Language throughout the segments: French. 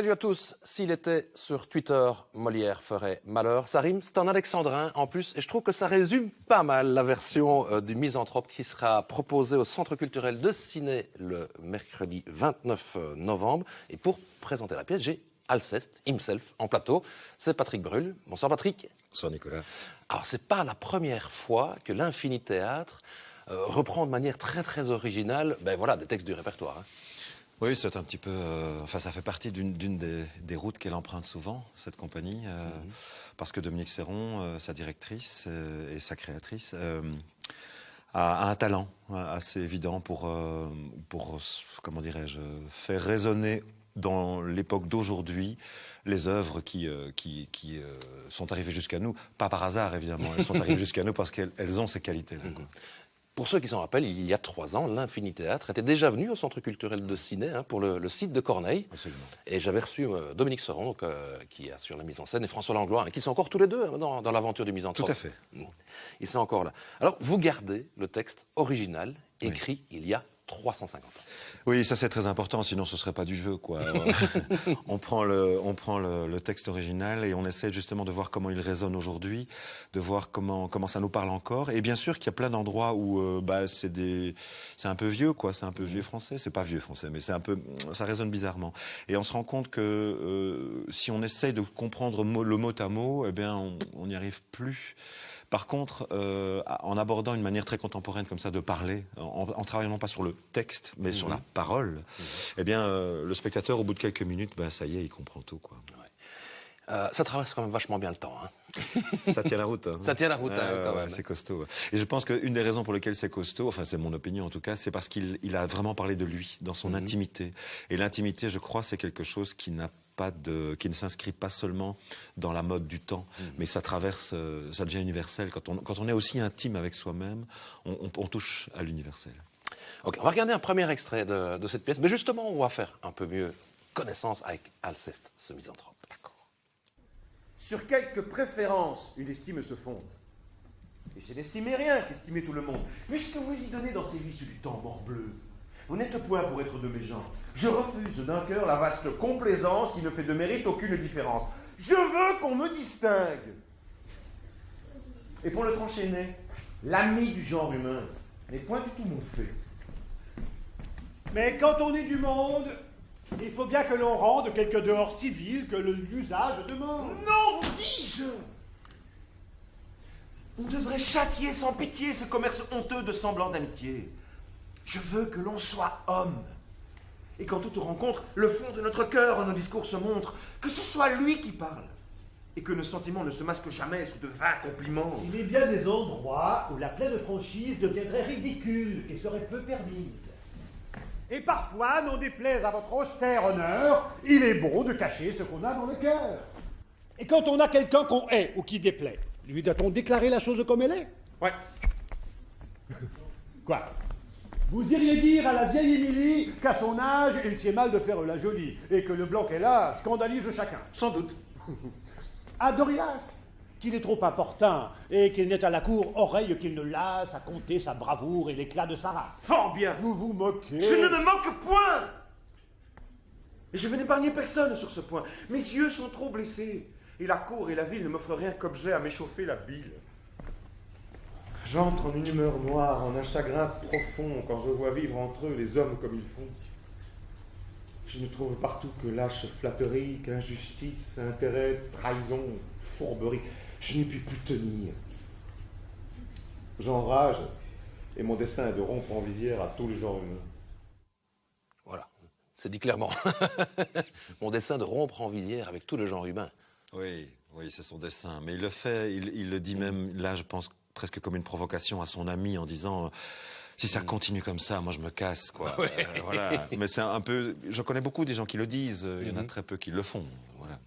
Salut à tous. S'il était sur Twitter, Molière ferait malheur. Ça rime, c'est un alexandrin en plus, et je trouve que ça résume pas mal la version du Misanthrope qui sera proposée au Centre culturel de Ciné le mercredi 29 novembre. Et pour présenter la pièce, j'ai Alceste, himself, en plateau. C'est Patrick Brûle. Bonsoir Patrick. Bonsoir Nicolas. Alors, c'est pas la première fois que l'Infini Théâtre reprend de manière très très originale des textes du répertoire. Hein. Oui, c'est un petit peu... ça fait partie d'une des routes qu'elle emprunte souvent, cette compagnie, parce que Dominique Serron, sa directrice et sa créatrice, a un talent assez évident pour comment dirais-je, faire résonner dans l'époque d'aujourd'hui les œuvres qui sont arrivées jusqu'à nous. Pas par hasard, évidemment, elles sont arrivées jusqu'à nous parce qu'elles ont ces qualités-là. Pour ceux qui s'en rappellent, il y a 3 ans, l'Infini Théâtre était déjà venu au Centre culturel de Ciné pour le site de Corneille. Absolument. Et j'avais reçu Dominique Serron, qui assure la mise en scène, et François Langlois, qui sont encore tous les deux dans l'aventure du Misanthrope. Tout à fait. Ils sont encore là. Alors, vous gardez le texte original, écrit il y a 350 ans. Oui, ça c'est très important, sinon ce ne serait pas du jeu, quoi. on prend le texte original et on essaie justement de voir comment il résonne aujourd'hui, de voir comment ça nous parle encore. Et bien sûr qu'il y a plein d'endroits où c'est un peu vieux, quoi. C'est un peu vieux français. C'est pas vieux français, mais ça résonne bizarrement. Et on se rend compte que si on essaye de comprendre le mot à mot, eh bien on n'y arrive plus. Par contre, en abordant une manière très contemporaine comme ça de parler, en travaillant non pas sur le texte, mais sur la parole, eh bien, le spectateur, au bout de quelques minutes, ça y est, il comprend tout, quoi. Ouais. Ça traverse quand même vachement bien le temps. Hein. Ça tient la route. Hein. Ça tient la route, quand même. C'est costaud. Et je pense qu'une des raisons pour lesquelles c'est costaud, enfin c'est mon opinion en tout cas, c'est parce qu'il a vraiment parlé de lui, dans son intimité. Et l'intimité, je crois, c'est quelque chose qui ne s'inscrit pas seulement dans la mode du temps, mais ça traverse, ça devient universel. Quand on est aussi intime avec soi-même, on touche à l'universel. Ok, on va regarder un premier extrait de cette pièce, mais justement, on va faire un peu mieux connaissance avec Alceste, ce misanthrope. D'accord. Sur quelques préférences, une estime se fonde. Et c'est n'estimer rien qu'estimer tout le monde. Puisque vous y donnez dans ces vices du temps morbleu, vous n'êtes point pour être de mes gens. Je refuse d'un cœur la vaste complaisance qui ne fait de mérite aucune différence. Je veux qu'on me distingue. Et pour le trancher net, l'ami du genre humain n'est point du tout mon fait. Mais quand on est du monde, il faut bien que l'on rende quelques dehors civils que l'usage demande. Non, vous dis-je. On devrait châtier sans pitié ce commerce honteux de semblant d'amitié. Je veux que l'on soit homme. Et qu'en toute rencontre, le fond de notre cœur en nos discours se montre, que ce soit lui qui parle. Et que nos sentiments ne se masquent jamais sous de vains compliments. Il est bien des endroits où la pleine franchise deviendrait ridicule et serait peu permise. Et parfois, n'en déplaise à votre austère honneur, il est bon de cacher ce qu'on a dans le cœur. Et quand on a quelqu'un qu'on hait ou qui déplaît, lui doit-on déclarer la chose comme elle est? Ouais. Quoi? Vous iriez dire à la vieille Émilie qu'à son âge, il sied mal de faire la jolie, et que le blanc qu'elle a scandalise chacun. Sans doute. À Dorilas, qu'il est trop importun, et qu'il n'est à la cour oreille qu'il ne lasse à compter sa bravoure et l'éclat de sa race. Fort bien. Vous vous moquez. Je ne me moque point. Et je veux n'épargner personne sur ce point. Mes yeux sont trop blessés, et la cour et la ville ne m'offrent rien qu'objet à m'échauffer la bile. J'entre en une humeur noire, en un chagrin profond, quand je vois vivre entre eux les hommes comme ils font. Je ne trouve partout que lâche flatterie, qu'injustice, intérêt, trahison, fourberie. Je n'y puis plus tenir. J'enrage, et mon dessein est de rompre en visière à tous les genres humains. Voilà, c'est dit clairement. Mon dessein de rompre en visière avec tout le genre humain. Oui, c'est son dessein. Mais il le fait, il le dit même, là je pense, presque comme une provocation à son ami en disant si ça continue comme ça, moi je me casse, quoi. Ouais. Voilà. Mais c'est un peu, je connais beaucoup des gens qui le disent, il y en a très peu qui le font. Voilà.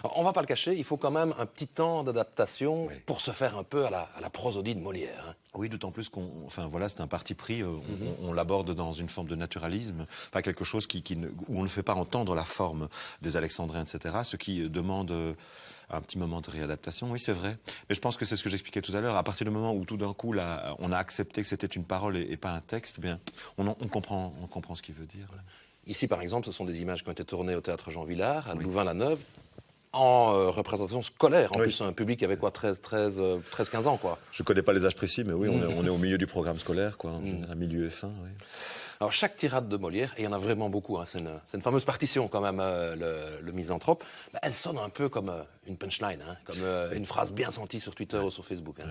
Alors, on va pas le cacher, il faut quand même un petit temps d'adaptation pour se faire un peu à la prosodie de Molière. Hein. Oui, d'autant plus c'est un parti pris, on l'aborde dans une forme de naturalisme, enfin quelque chose où on ne fait pas entendre la forme des Alexandrins, etc., ce qui demande un petit moment de réadaptation, oui c'est vrai. Mais je pense que c'est ce que j'expliquais tout à l'heure, à partir du moment où tout d'un coup, là, on a accepté que c'était une parole et pas un texte, bien, on comprend ce qu'il veut dire. Ici, par exemple, ce sont des images qui ont été tournées au théâtre Jean Villard, à Louvain-la-Neuve, en représentation scolaire. En plus, un public qui avait quoi, 13-15 ans, quoi. Je ne connais pas les âges précis, mais oui, on est au milieu du programme scolaire, quoi, un milieu F1. Oui. Alors, chaque tirade de Molière, et il y en a vraiment beaucoup, hein, c'est une fameuse partition quand même, le Misanthrope, elle sonne un peu comme une punchline, hein, comme une phrase bien sentie sur Twitter ou sur Facebook. Hein.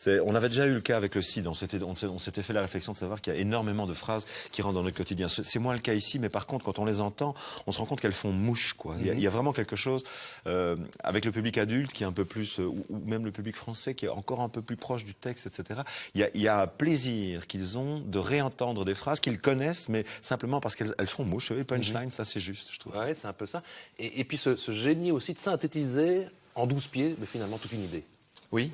Oui. On avait déjà eu le cas avec le Cid, on s'était fait la réflexion de savoir qu'il y a énormément de phrases qui rentrent dans notre quotidien. C'est moins le cas ici, mais par contre, quand on les entend, on se rend compte qu'elles font mouche, quoi. Il y a vraiment quelque chose, avec le public adulte qui est un peu plus, ou même le public français qui est encore un peu plus proche du texte, etc. Il y a un plaisir qu'ils ont de réentendre des phrases qu'ils connaissent, mais simplement parce qu'elles font mouche. Oui, punchline, ça c'est juste, je trouve. Oui, c'est un peu ça. Et puis ce génie aussi de synthétiser en 12 pieds, mais finalement toute une idée. Oui.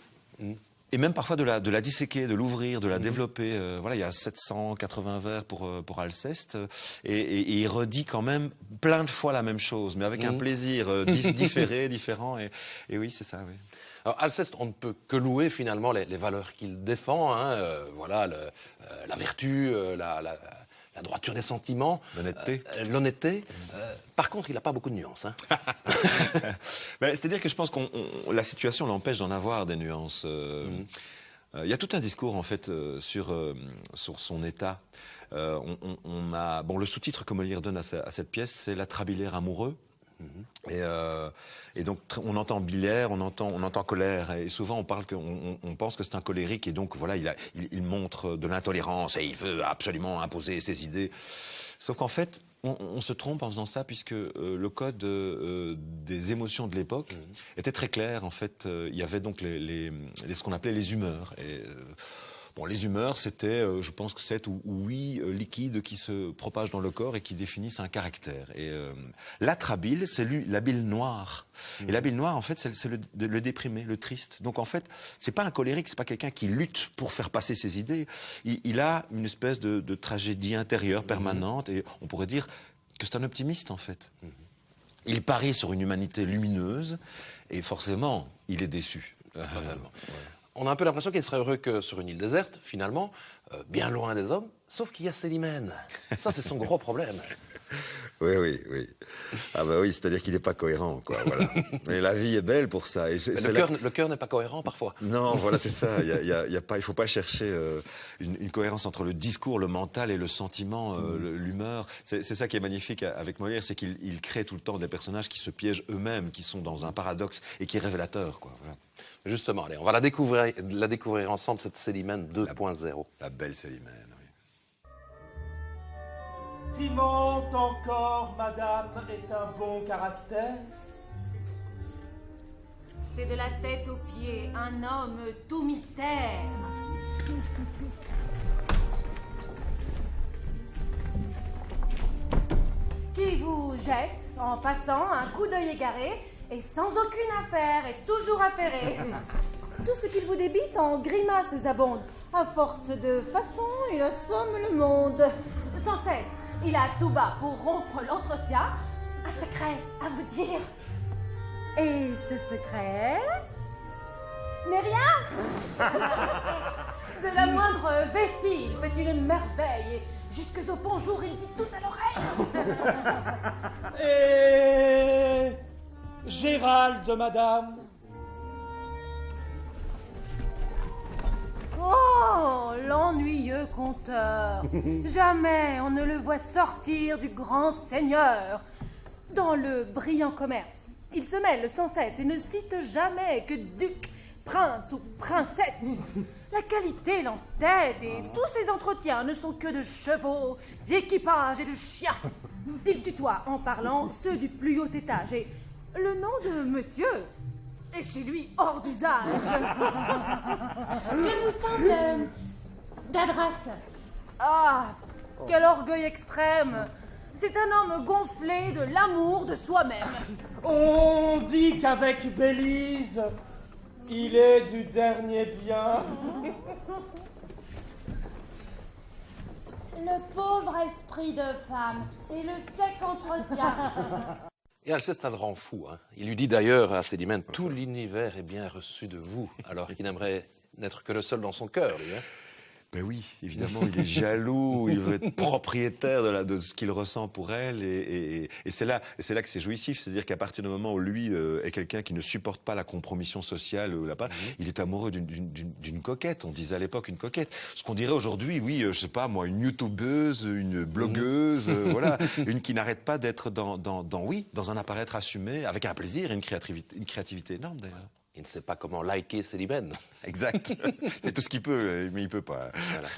Et même parfois de la disséquer, de l'ouvrir, de la développer. Voilà, il y a 780 vers pour Alceste, et il redit quand même plein de fois la même chose, mais avec un plaisir différent. Et oui, c'est ça, oui. Alors, Alceste, on ne peut que louer finalement les valeurs qu'il défend. Hein, voilà, la vertu, la droiture des sentiments, l'honnêteté. Par contre, il n'a pas beaucoup de nuances. Hein. C'est-à-dire que je pense que la situation l'empêche d'en avoir des nuances. Il y a tout un discours en fait sur son état. Le sous-titre que Molière donne à cette pièce, c'est l'atrabilaire amoureux. Et donc on entend biliaire, on entend colère, et souvent on pense que c'est un colérique, et donc voilà, il montre de l'intolérance et il veut absolument imposer ses idées. Sauf qu'en fait, on se trompe en faisant ça, puisque le code des émotions de l'époque était très clair. En fait, il y avait donc ce qu'on appelait les humeurs. Les humeurs, c'était, je pense que 7 ou 8 liquides qui se propagent dans le corps et qui définissent un caractère. Et l'atrabile, c'est la bile noire. Et la bile noire, en fait, c'est le déprimé, le triste. Donc, en fait, c'est pas un colérique, c'est pas quelqu'un qui lutte pour faire passer ses idées. Il a une espèce de tragédie intérieure permanente, et on pourrait dire que c'est un optimiste, en fait. Il parie sur une humanité lumineuse, et forcément, il est déçu. On a un peu l'impression qu'il serait heureux que sur une île déserte, finalement, bien loin des hommes, sauf qu'il y a Célimène. Ça, c'est son gros problème. Oui. Ah bah oui, c'est-à-dire qu'il n'est pas cohérent, quoi. Voilà. Mais la vie est belle pour ça. Et le cœur n'est pas cohérent parfois. Non, voilà, c'est ça. Il ne faut pas chercher une cohérence entre le discours, le mental et le sentiment, l'humeur. C'est ça qui est magnifique avec Molière, c'est qu'il crée tout le temps des personnages qui se piègent eux-mêmes, qui sont dans un paradoxe et qui est révélateur, quoi. Voilà. Justement, allez, on va la découvrir ensemble, cette Célimène 2.0. La belle Célimène, oui. Timon encore, madame, est un bon caractère. C'est de la tête aux pieds, un homme tout mystère. Qui vous jette, en passant, un coup d'œil égaré, et sans aucune affaire, et toujours affairé. Tout ce qu'il vous débite en grimaces abonde. À force de façon, il assomme le monde. Sans cesse, il a tout bas pour rompre l'entretien un secret à vous dire. Et ce secret n'est rien. De la moindre vêtille, il fait une merveille. Et jusqu'au bonjour, il dit tout à l'oreille. Et Gérald, madame. Oh, l'ennuyeux conteur. Jamais on ne le voit sortir du grand seigneur. Dans le brillant commerce, il se mêle sans cesse et ne cite jamais que duc, prince ou princesse. La qualité l'entête et tous ses entretiens ne sont que de chevaux, d'équipages et de chiens. Il tutoie en parlant ceux du plus haut étage et le nom de monsieur est chez lui hors d'usage. Que vous semble d'Adraste? Ah, quel orgueil extrême! C'est un homme gonflé de l'amour de soi-même. On dit qu'avec Bélise, il est du dernier bien. Le pauvre esprit de femme et le sec entretien. Et Alceste le rend fou. Hein. Il lui dit d'ailleurs à Célimène, tout l'univers est bien reçu de vous, alors qu'il n'aimerait n'être que le seul dans son cœur, lui. Hein. Ben oui, évidemment, il est jaloux, il veut être propriétaire de ce qu'il ressent pour elle, et c'est là que c'est jouissif, c'est-à-dire qu'à partir du moment où lui est quelqu'un qui ne supporte pas la compromission sociale, il est amoureux d'une coquette, on disait à l'époque une coquette. Ce qu'on dirait aujourd'hui, oui, je sais pas moi, une youtubeuse, une blogueuse, voilà, une qui n'arrête pas d'être dans un apparaître assumé, avec un plaisir et une créativité énorme d'ailleurs. Il ne sait pas comment liker Célimène. Exact. Il fait tout ce qu'il peut, mais il peut pas. Voilà.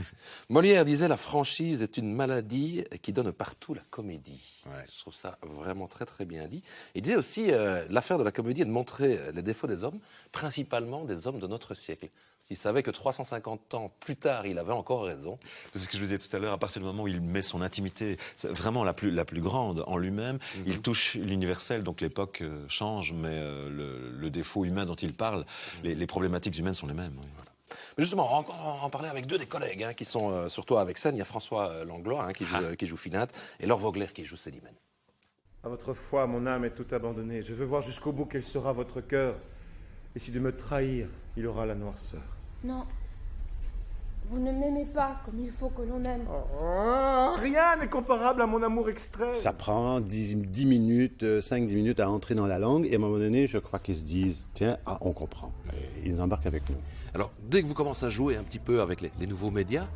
Molière disait la franchise est une maladie qui donne partout la comédie. Ouais. Je trouve ça vraiment très très bien dit. Il disait aussi l'affaire de la comédie est de montrer les défauts des hommes, principalement des hommes de notre siècle. Il savait que 350 ans plus tard, il avait encore raison. C'est ce que je vous disais tout à l'heure, à partir du moment où il met son intimité, vraiment la plus grande en lui-même, il touche l'universel, donc l'époque change, mais le défaut humain dont il parle, les problématiques humaines sont les mêmes. Oui. Voilà. Mais justement, on va encore en parler avec deux des collègues qui sont surtout avec scène. Il y a François Langlois qui joue Finette et Laure Vogler qui joue Célimène. À votre foi, mon âme est tout abandonnée. Je veux voir jusqu'au bout quel sera votre cœur. Et si de me trahir, il aura la noirceur. Non. Vous ne m'aimez pas comme il faut que l'on aime. Rien n'est comparable à mon amour extrême. Ça prend 10 minutes, 5-10 minutes à entrer dans la langue, et à un moment donné, je crois qu'ils se disent, tiens, on comprend. Et ils embarquent avec nous. Alors, dès que vous commencez à jouer un petit peu avec les nouveaux médias,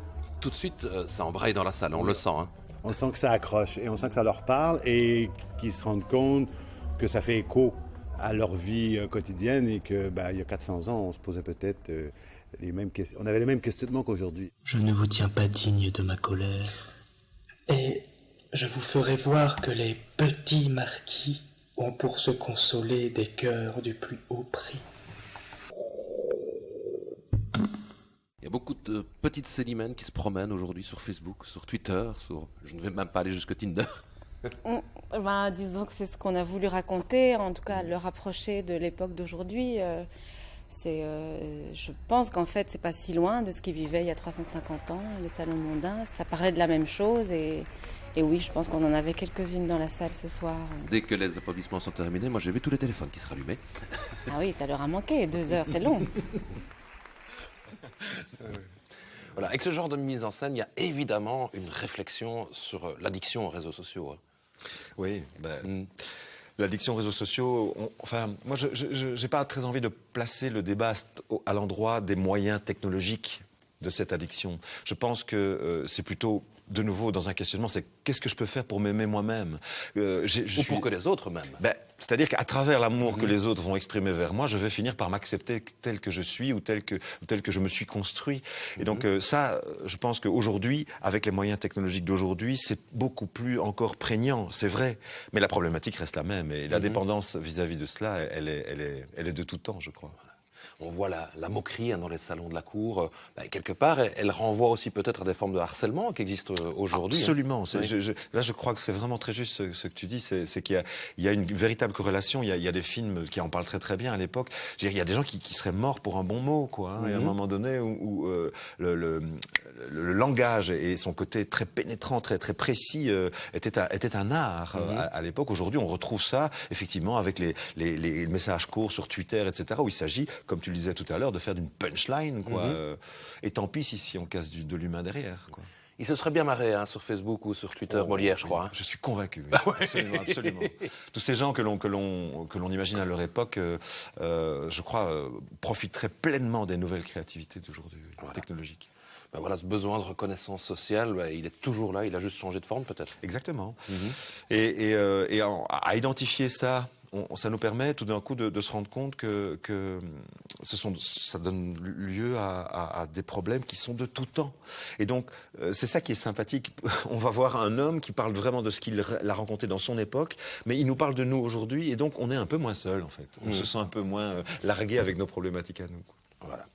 tout de suite, ça embraye dans la salle, on le sent. Hein. On sent que ça accroche, et on sent que ça leur parle, et qu'ils se rendent compte que ça fait écho à leur vie quotidienne, et que, il y a 400 ans, on se posait peut-être les mêmes questions. On avait les mêmes questionnements qu'aujourd'hui. Je ne vous tiens pas digne de ma colère, et je vous ferai voir que les petits marquis ont pour se consoler des cœurs du plus haut prix. Il y a beaucoup de petites Célimènes qui se promènent aujourd'hui sur Facebook, sur Twitter, je ne vais même pas aller jusque Tinder. Disons que c'est ce qu'on a voulu raconter, en tout cas le rapprocher de l'époque d'aujourd'hui. Je pense qu'en fait, c'est pas si loin de ce qu'ils vivaient il y a 350 ans, les salons mondains. Ça parlait de la même chose et oui, je pense qu'on en avait quelques-unes dans la salle ce soir. Dès que les applaudissements sont terminés, moi j'ai vu tous les téléphones qui se rallumaient. Ah oui, ça leur a manqué, 2 heures, c'est long. Voilà, avec ce genre de mise en scène, il y a évidemment une réflexion sur l'addiction aux réseaux sociaux. Oui, l'addiction aux réseaux sociaux, moi je n'ai pas très envie de placer le débat à l'endroit des moyens technologiques de cette addiction. Je pense que c'est plutôt, de nouveau, dans un questionnement, c'est qu'est-ce que je peux faire pour m'aimer moi-même pour que les autres m'aiment. C'est-à-dire qu'à travers l'amour que les autres vont exprimer vers moi, je vais finir par m'accepter tel que je suis ou tel que je me suis construit. Et donc ça, je pense qu'aujourd'hui, avec les moyens technologiques d'aujourd'hui, c'est beaucoup plus encore prégnant, c'est vrai. Mais la problématique reste la même. Et la dépendance vis-à-vis de cela, elle est de tout temps, je crois. On voit la moquerie dans les salons de la cour. Quelque part, elle renvoie aussi peut-être à des formes de harcèlement qui existent aujourd'hui. Absolument. Là, je crois que c'est vraiment très juste ce que tu dis. C'est qu'il y a une véritable corrélation. Il y a des films qui en parlent très très bien à l'époque. Il y a des gens qui seraient morts pour un bon mot, quoi. Et à un moment donné où le langage et son côté très pénétrant, très très précis était un art à l'époque. Aujourd'hui, on retrouve ça effectivement avec les messages courts sur Twitter, etc., où il s'agit, comme tu le disais tout à l'heure, de faire d'une punchline, quoi. Et tant pis si on casse de l'humain derrière, quoi. Il se serait bien marré sur Facebook ou sur Twitter, Molière, je crois. Je suis convaincu. Absolument, absolument. Tous ces gens que l'on imagine à leur époque, je crois, profiteraient pleinement des nouvelles créativités d'aujourd'hui, technologiques. Voilà, ce besoin de reconnaissance sociale, il est toujours là, il a juste changé de forme peut-être. Exactement. Et à identifier ça, ça nous permet tout d'un coup de se rendre compte que ça donne lieu à des problèmes qui sont de tout temps. Et donc, c'est ça qui est sympathique. On va voir un homme qui parle vraiment de ce qu'il a rencontré dans son époque, mais il nous parle de nous aujourd'hui, et donc on est un peu moins seul, en fait. On se sent un peu moins largué avec nos problématiques à nous. Voilà.